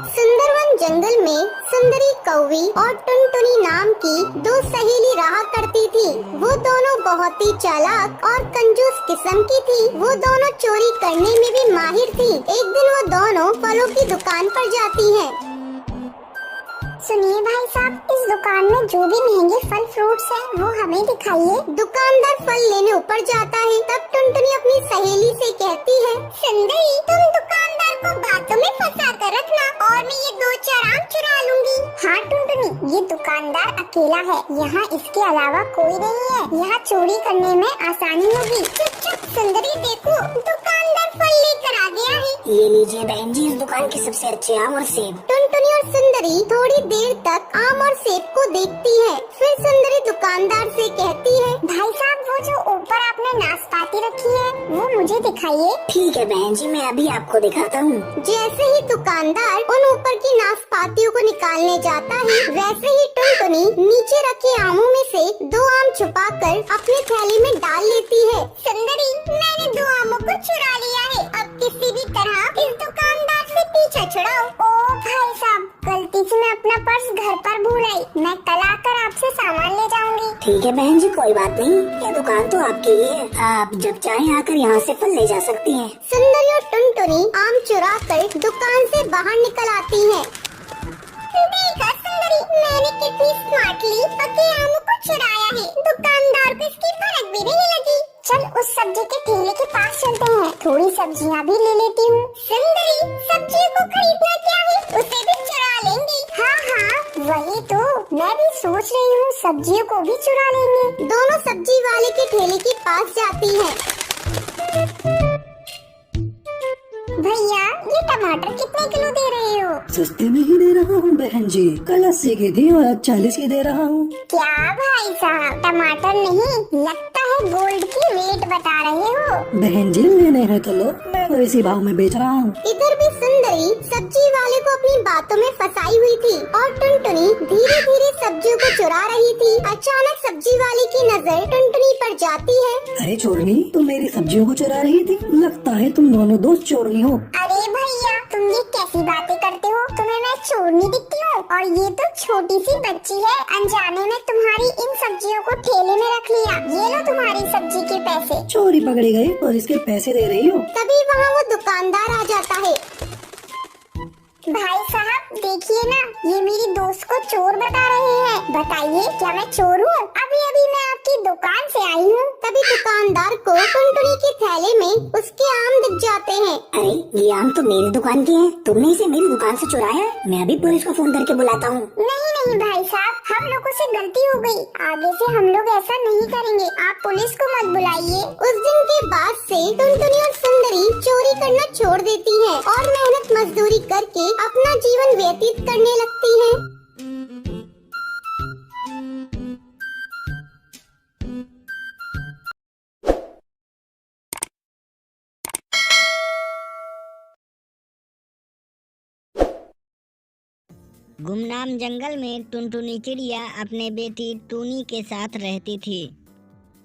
सुंदरवन जंगल में सुंदरी कौवी और टुनटुनी नाम की दो सहेली रहा करती थी। वो दोनों बहुत ही चालाक और कंजूस किस्म की थी। वो दोनों चोरी करने में भी माहिर थी। एक दिन वो दोनों फलों की दुकान पर जाती हैं। सुनिए भाई साहब, इस दुकान में जो भी महंगे फल फ्रूट्स हैं वो हमें दिखाइए। दुकानदार फल लेने ऊपर जाता है। तब टुनटुनी अपनी सहेली से कहती है, सुंदरी, तुम दुकानदार को बातों में फंसा कर रखना और मैं ये 2-4 आम चुरा लूंगी। हाँ टुनटुनी, ये दुकानदार अकेला है, यहाँ इसके अलावा कोई नहीं है। यहाँ चोरी करने में आसानी होगी। चुप चुप सुंदरी, देखो दुकानदार फल लेकर आ गया है। ये लीजिए बहन जी, इस दुकान के सबसे अच्छे आम और सेब। टुनटुनी और सुंदरी थोड़ी देर तक आम और सेब को देखती है। फिर सुंदरी दुकानदार से कहती है, भाई साहब, वो जो ऊपर आपने नाशपाती रखी है वो मुझे दिखाइए। ठीक है बहन जी, मैं अभी आपको दिखाता हूँ। जैसे ही दुकानदार उन ऊपर की नाशपातियों को निकालने जाता है, वैसे ही टुनटुनी नीचे रखे आमों में से 2 आम छुपाकर अपनी थैली में डाल लेती है। सुंदरी, मैंने 2 आमों को चुरा लिया है। अब किसी भी तरह इस दुकानदार से पीछा छुड़ाओ। ओ भाई साहब, गलती से मैं अपना पर्स घर पर भूल आई। मैं कल आकर आपसे सामान ले जाऊंगी। ठीक है बहन जी, कोई बात नहीं, ये दुकान तो आपकी ही है। आप जब चाहें आकर यहाँ से फल ले जा सकती हैं। सुंदरी और टुनटुनी आम चुरा कर दुकान से बाहर निकल आती हैं। देखा सुंदरी, मैंने कितनी स्मार्टली पके आमों को चुराया है। दुकानदार को इसकी फर्क भी नहीं लगी। चल उस सब्जी के ठेले के पास चलते हैं, थोड़ी सब्जियाँ भी ले लेती हूँ। सुंदरी, सब्जियों को खरीदना क्या है, उसे भी चुरा लेंगी। हाँ हाँ, वही तो मैं भी सोच रही हूँ, सब्जियों को भी चुरा लेंगे। दोनों सब्जी वाले के ठेले के पास जाती हैं। भैया, ये टमाटर कितने किलो दे रहे हो? सस्ते में ही दे रहा हूँ बहन जी, कल 80 की थी और आज 40 की दे रहा हूँ। क्या भाई साहब, टमाटर नहीं, लगता है गोल्ड की रेट बता रहे हो। बहन जी, लेने हैं तो लो, मैं तो इसी भाव में बेच रहा हूँ। इधर भी सुंदरी सब्जी वाले को अपनी बातों में फंसाई हुई थी और टुनटुनी धीरे धीरे सब्जियों को चुरा रही थी। अचानक सब्जी वाले की नजर टुनटुनी पर जाती है। अरे चोरनी, तुम मेरी सब्जियों को चुरा रही थी? लगता है तुम दोनों दोस्त चोरनी हो। अरे भैया, तुम ये कैसी बातें करते हो? तुम्हें मैं चोरनी दिखती हूँ? और ये तो छोटी सी बच्ची है, अनजाने में तुम्हारी इन सब्जियों को ठेले में रख लिया। ये लो तुम्हारी सब्जी के पैसे। चोरी पकड़ी गई और इसके पैसे दे रही हो? तभी वहाँ वो दुकानदार आ जाता है। भाई साहब देखिए ना, ये मेरी दोस्त को चोर बता रहे हैं। बताइए, क्या मैं चोर हूँ? अभी अभी मैं आपकी दुकान से आई हूँ। तभी दुकानदार को टुनटुनी के थैले में उसके आम दिख जाते हैं। अरे ये आम तो मेरी दुकान के हैं, तुमने इसे मेरी दुकान से चुराया है? मैं अभी पुलिस को फोन करके बुलाता हूँ। नहीं नहीं भाई साहब, हम लोगों से गलती हो गई, आगे से हम लोग ऐसा नहीं करेंगे। आप पुलिस को मत बुलाइए। उस दिन के बाद से टुनटुनी और सुंदरी चोरी करना छोड़ देती हैं और मेहनत मजदूरी करके अपना जीवन व्यतीत करने लगती हैं। गुमनाम जंगल में टुनटुनी चिड़िया अपने बेटी टूनी के साथ रहती थी।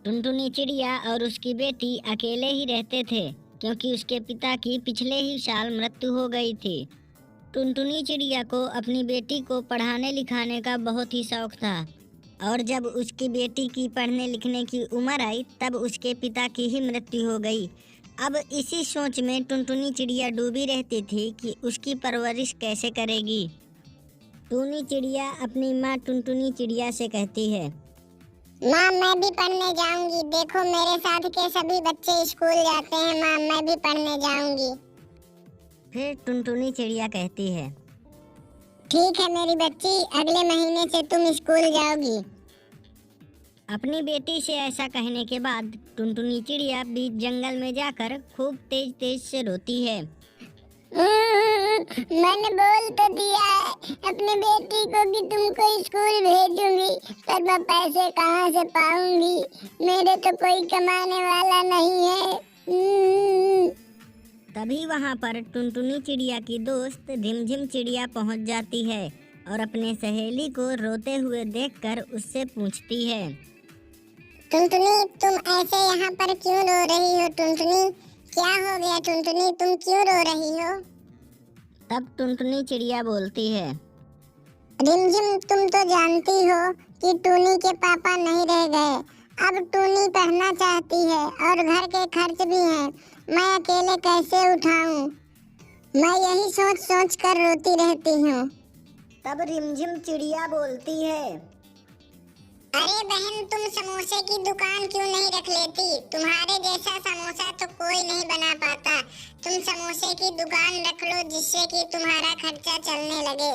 टुनटुनी चिड़िया और उसकी बेटी अकेले ही रहते थे क्योंकि उसके पिता की पिछले ही साल मृत्यु हो गई थी। टुनटुनी चिड़िया को अपनी बेटी को पढ़ाने लिखाने का बहुत ही शौक था और जब उसकी बेटी की पढ़ने लिखने की उम्र आई तब उसके पिता की ही मृत्यु हो गई। अब इसी सोच में टुनटुनी चिड़िया डूबी रहती थी कि उसकी परवरिश कैसे करेगी। टूनी चिड़िया अपनी माँ टुनटुनी चिड़िया से कहती है, माँ, मैं भी पढ़ने जाऊंगी। देखो मेरे साथ के सभी बच्चे स्कूल जाते हैं। माँ, मैं भी पढ़ने जाऊंगी। फिर टुनटुनी चिड़िया कहती है, ठीक है मेरी बच्ची, अगले महीने से तुम स्कूल जाओगी। अपनी बेटी से ऐसा कहने के बाद टुनटुनी चिड़िया बीच जंगल में जाकर खूब तेज तेज से रोती है। मैंने बोल तो दिया है अपनी बेटी को कि तुमको स्कूल भेजूंगी, पर मैं पैसे कहाँ से पाऊंगी? मेरे तो कोई कमाने वाला नहीं है। तभी वहाँ पर टुनटुनी चिड़िया की दोस्त झिमझिम चिड़िया पहुँच जाती है और अपने सहेली को रोते हुए देखकर उससे पूछती है, टुनटुनी, तुम ऐसे यहाँ पर क्यों रो रही हो? टुनटुनी, क्या हो गया? टुनटुनी, तुम क्यों रो रही हो? तब टुनटुनी चिड़िया बोलती है, रिमझिम, तुम तो जानती हो कि टूनी के पापा नहीं रह गए। अब टूनी पढ़ना चाहती है और घर के खर्च भी हैं। मैं अकेले कैसे उठाऊं? मैं यही सोच सोच कर रोती रहती हूँ। तब रिमझिम चिड़िया बोलती है, अरे बहन, तुम समोसे की दुकान क्यों नहीं रख लेती? तुम्हारे जैसा समोसा तो कोई नहीं बना पाता। तुम समोसे की दुकान रख लो जिससे कि तुम्हारा खर्चा चलने लगे।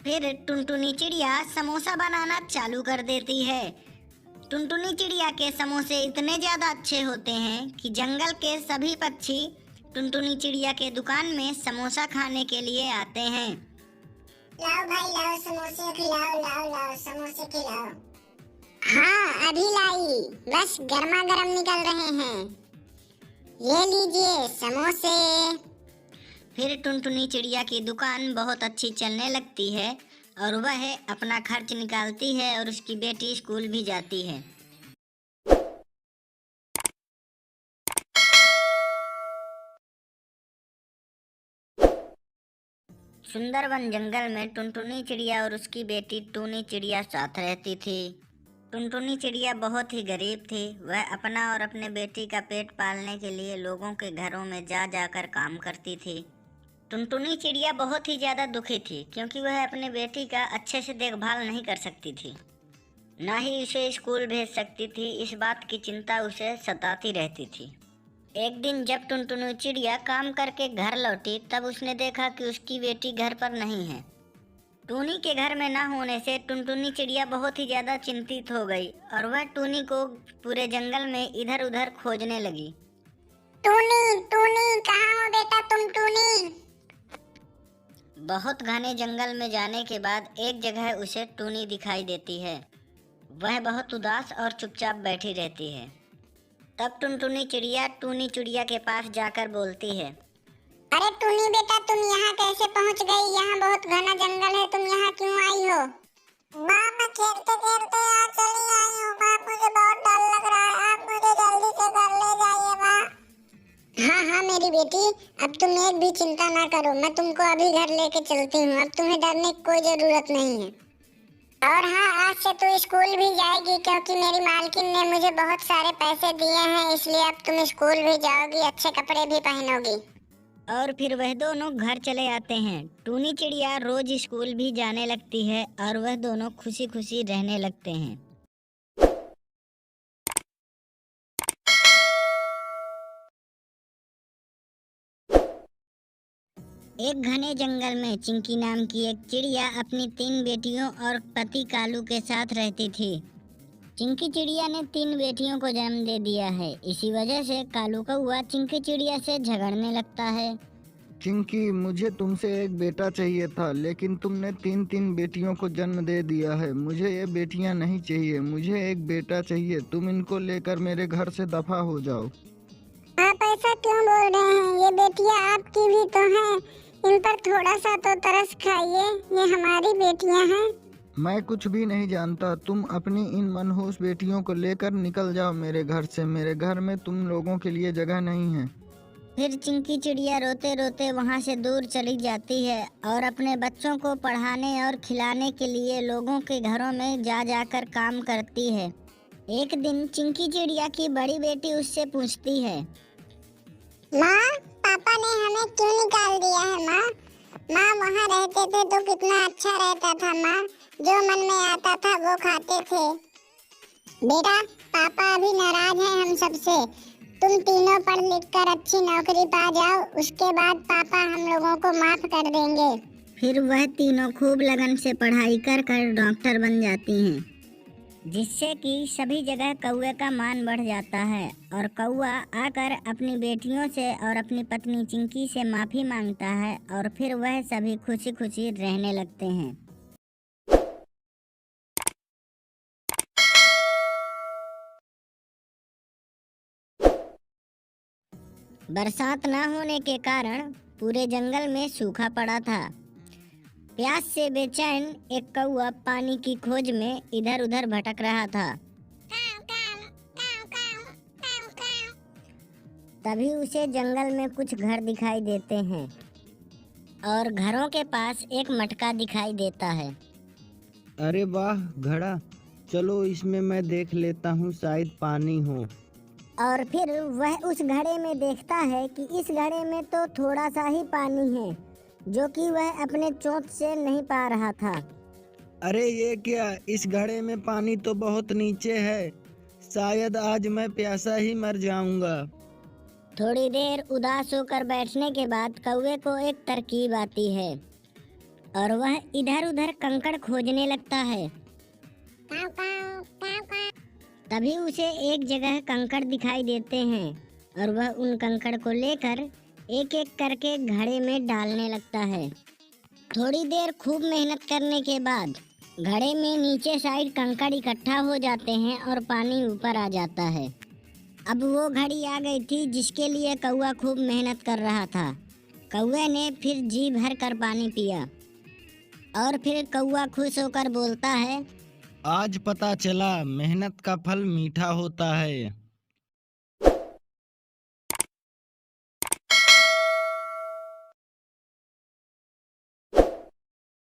फिर टुनटुनी चिड़िया समोसा बनाना चालू कर देती है। टुनटुनी चिड़िया के समोसे इतने ज्यादा अच्छे होते हैं कि जंगल के सभी पक्षी टुनटुनी चिड़िया के दुकान में समोसा खाने के लिए आते हैं। लाओ भाई लाओ, समोसे खिलाओ, लाओ लाओ समोसे खिलाओ। हाँ, अभी लाई, बस गर्मा गर्म निकल रहे हैं। ये लीजिए समोसे। फिर टुनटुनी चिड़िया की दुकान बहुत अच्छी चलने लगती है और वह अपना खर्च निकालती है और उसकी बेटी स्कूल भी जाती है। सुंदरवन जंगल में टुनटुनी चिड़िया और उसकी बेटी टूनी चिड़िया साथ रहती थी। टुनटुनी चिड़िया बहुत ही गरीब थी। वह अपना और अपने बेटी का पेट पालने के लिए लोगों के घरों में जा जाकर काम करती थी। टुनटुनी चिड़िया बहुत ही ज़्यादा दुखी थी क्योंकि वह अपने बेटी का अच्छे से देखभाल नहीं कर सकती थी, ना ही उसे स्कूल भेज सकती थी। इस बात की चिंता उसे सताती रहती थी। एक दिन जब टुनटुनी चिड़िया काम करके घर लौटी तब उसने देखा कि उसकी बेटी घर पर नहीं है। टूनी के घर में न होने से टुनटुनी चिड़िया बहुत ही ज़्यादा चिंतित हो गई और वह टूनी को पूरे जंगल में इधर उधर खोजने लगी। टूनी, टूनी, कहाँ हो बेटा तुम? टूनी। बहुत घने जंगल में जाने के बाद एक जगह उसे टूनी दिखाई देती है। वह बहुत उदास और चुपचाप बैठी रहती है। तब टुनटुनी चिड़िया टूनी चिड़िया के पास जाकर बोलती है, अरे टूनी बेटा, तुम यहाँ कैसे पहुँच गई? यहाँ बहुत घना जंगल है, तुम यहाँ क्यों आई हो? माँ, मैं खेलते खेलते यहाँ चली आई हूँ। माँ, मुझे बहुत डर लग रहा है, आप मुझे जल्दी से घर ले जाइए माँ। हाँ हाँ मेरी बेटी, अब तुम एक भी चिंता ना करो, मैं तुमको अभी घर लेके चलती हूँ। अब तुम्हें डरने की कोई जरूरत नहीं है। और हाँ, आज से तू स्कूल भी जाएगी क्योंकि मेरी मालकिन ने मुझे बहुत सारे पैसे दिए हैं, इसलिए अब तुम स्कूल भी जाओगी, अच्छे कपड़े भी पहनोगी। और फिर वह दोनों घर चले आते हैं। टूनी चिड़िया रोज स्कूल भी जाने लगती है और वह दोनों खुशी खुशी रहने लगते हैं। एक घने जंगल में चिंकी नाम की एक चिड़िया अपनी 3 बेटियों और पति कालू के साथ रहती थी। चिंकी चिड़िया ने 3 बेटियों को जन्म दे दिया है। इसी वजह से कालू कौआ चिंकी चिड़िया से झगड़ने लगता है। चिंकी, मुझे तुमसे एक बेटा चाहिए था, लेकिन तुमने 3 बेटियों को जन्म दे दिया है। मुझे ये बेटियां नहीं चाहिए, मुझे एक बेटा चाहिए। तुम इनको लेकर मेरे घर से दफा हो जाओ। आप ऐसा क्यों बोल रहे हैं? ये बेटियां आपकी भी तो हैं, इन पर थोड़ा सा तो तरस खाइए, ये हमारी बेटियां हैं। मैं कुछ भी नहीं जानता। तुम अपनी इन मनहूस बेटियों को लेकर निकल जाओ मेरे घर से। मेरे घर में तुम लोगों के लिए जगह नहीं है। फिर चिंकी चिड़िया रोते रोते वहाँ से दूर चली जाती है और अपने बच्चों को पढ़ाने और खिलाने के लिए लोगों के घरों में जा जाकर काम करती है। एक दिन चिंकी चिड़िया की बड़ी बेटी उससे पूछती है, माँ, पापा ने हमें क्यों निकाल दिया है माँ? माँ, वहाँ रहते थे तो कितना अच्छा रहता था माँ, जो मन में आता था वो खाते थे। बेटा, पापा अभी नाराज हैं हम सबसे। तुम तीनों पढ़ लिख कर अच्छी नौकरी पा जाओ, उसके बाद पापा हम लोगों को माफ कर देंगे। फिर वह तीनों खूब लगन से पढ़ाई कर कर डॉक्टर बन जाती हैं, जिससे कि सभी जगह कौवे का मान बढ़ जाता है और कौवा आकर अपनी बेटियों से और अपनी पत्नी चिंकी से माफ़ी मांगता है और फिर वह सभी खुशी खुशी रहने लगते हैं। बरसात न होने के कारण पूरे जंगल में सूखा पड़ा था। प्यास से बेचैन एक कौवा पानी की खोज में इधर उधर भटक रहा था। काव काव, तभी उसे जंगल में कुछ घर दिखाई देते हैं और घरों के पास एक मटका दिखाई देता है। अरे वाह घड़ा, चलो इसमें मैं देख लेता हूँ, शायद पानी हो। और फिर वह उस घड़े में देखता है कि इस घड़े में तो थोड़ा सा ही पानी है, जो कि वह अपने चोंच से नहीं पा रहा था। अरे ये क्या, इस घड़े में पानी तो बहुत नीचे है, शायद आज मैं प्यासा ही मर जाऊंगा। थोड़ी देर उदास होकर बैठने के बाद कौवे को एक तरकीब आती है और वह इधर उधर कंकड़ खोजने लगता है। तभी उसे एक जगह कंकड़ दिखाई देते हैं और वह उन कंकड़ को लेकर एक एक करके घड़े में डालने लगता है। थोड़ी देर खूब मेहनत करने के बाद घड़े में नीचे साइड कंकड़ इकट्ठा हो जाते हैं और पानी ऊपर आ जाता है। अब वो घड़ी आ गई थी जिसके लिए कौवा खूब मेहनत कर रहा था। कौवे ने फिर जी भर कर पानी पिया और फिर कौवा खुश होकर बोलता है, आज पता चला मेहनत का फल मीठा होता है।